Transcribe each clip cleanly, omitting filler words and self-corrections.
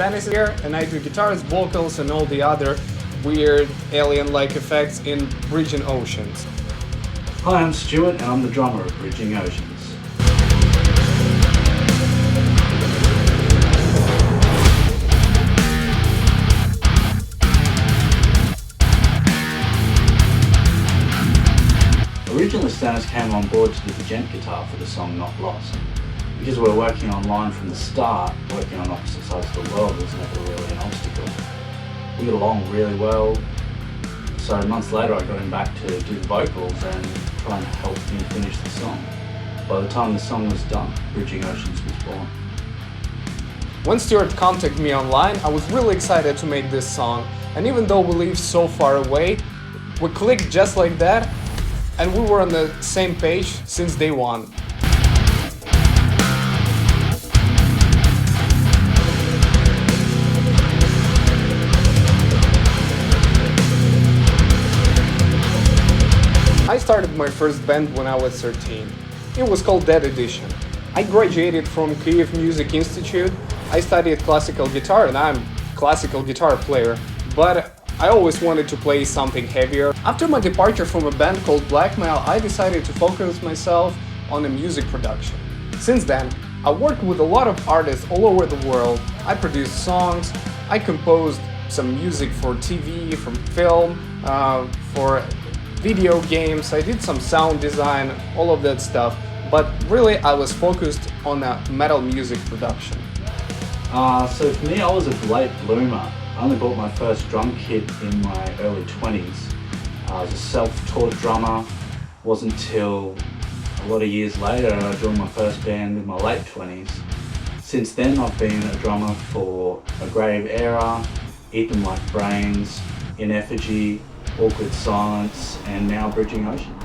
Fantasy here, and I do guitars, vocals, and all the other weird alien-like effects in Bridging Oceans. Hi, I'm Stuart and I'm the drummer of Bridging Oceans. Originally, Stanis came on board to do the gent guitar for the song Not Lost. Because we were working online from the start, working on opposite sides of the world was never really an obstacle. We got along really well, so months later I got him back to do the vocals and try and help him finish the song. By the time the song was done, Bridging Oceans was born. When Stuart contacted me online, I was really excited to make this song, and even though we live so far away, we clicked just like that, and we were on the same page since day one. I started my first band when I was 13. It was called Dead Edition. I graduated from Kyiv Music Institute. I studied classical guitar and I'm a classical guitar player, but I always wanted to play something heavier. After my departure from a band called Blackmail, I decided to focus myself on the music production. Since then, I worked with a lot of artists all over the world. I produced songs, I composed some music for TV, for film, for video games, I did some sound design, all of that stuff, but really I was focused on metal music production. So for me, I was a late bloomer. I only bought my first drum kit in my early 20s. I was a self-taught drummer. It wasn't until a lot of years later I joined my first band in my late 20s. Since then I've been a drummer for A Grave Era, Eat Them Like Brains, In Effigy, Awkward Silence, and now Bridging Oceans.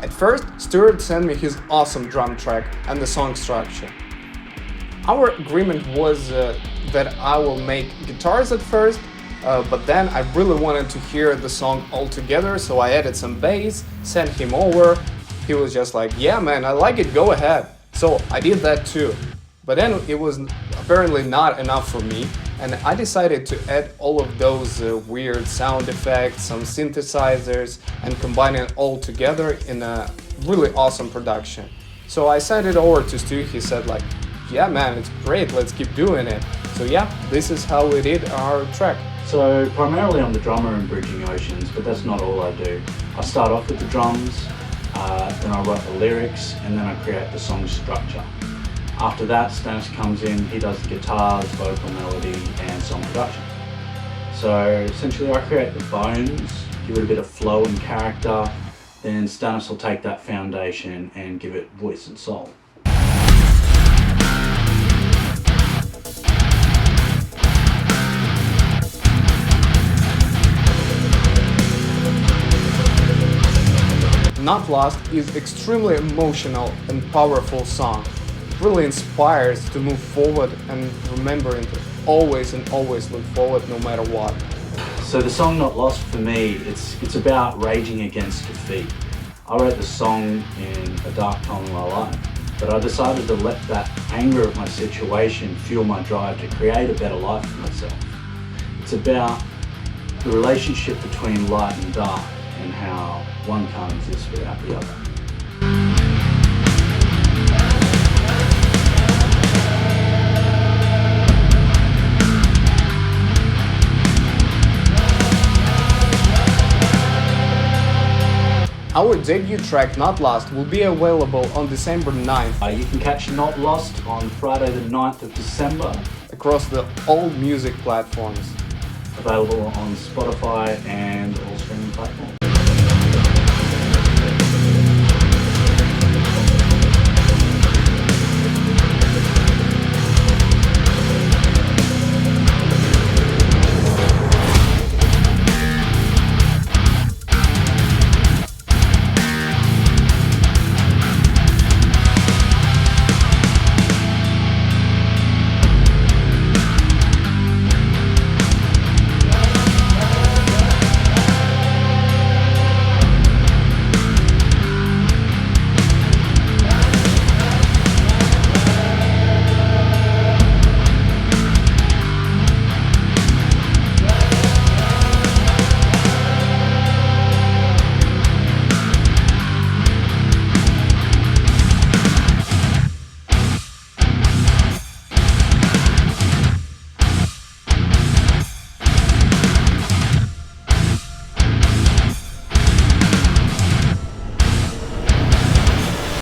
At first, Stuart sent me his awesome drum track and the song structure. Our agreement was that I will make guitars at first, but then I really wanted to hear the song all together, so I added some bass, sent him over. He was just like, yeah man, I like it, go ahead. So I did that too. But then it was apparently not enough for me, and I decided to add all of those weird sound effects, some synthesizers, and combine it all together in a really awesome production. So I sent it over to Stu. He said like, yeah man, it's great, let's keep doing it. So yeah, this is how we did our track. So primarily I'm the drummer in Bridging Oceans, but that's not all I do. I start off with the drums, then I write the lyrics, and then I create the song structure. After that, Stanis comes in, he does the guitars, vocal melody, and song production. So essentially I create the bones, give it a bit of flow and character, then Stanis will take that foundation and give it voice and soul. Not Lost is extremely emotional and powerful song. It really inspires to move forward and remembering to always and always look forward no matter what. So the song Not Lost for me, it's about raging against defeat. I wrote the song in a dark time in my life, but I decided to let that anger of my situation fuel my drive to create a better life for myself. It's about the relationship between light and dark and how one can't exist without the other. Our debut track Not Lost will be available on December 9th. You can catch Not Lost on Friday the 9th of December. Across all music platforms. Available on Spotify and all streaming platforms.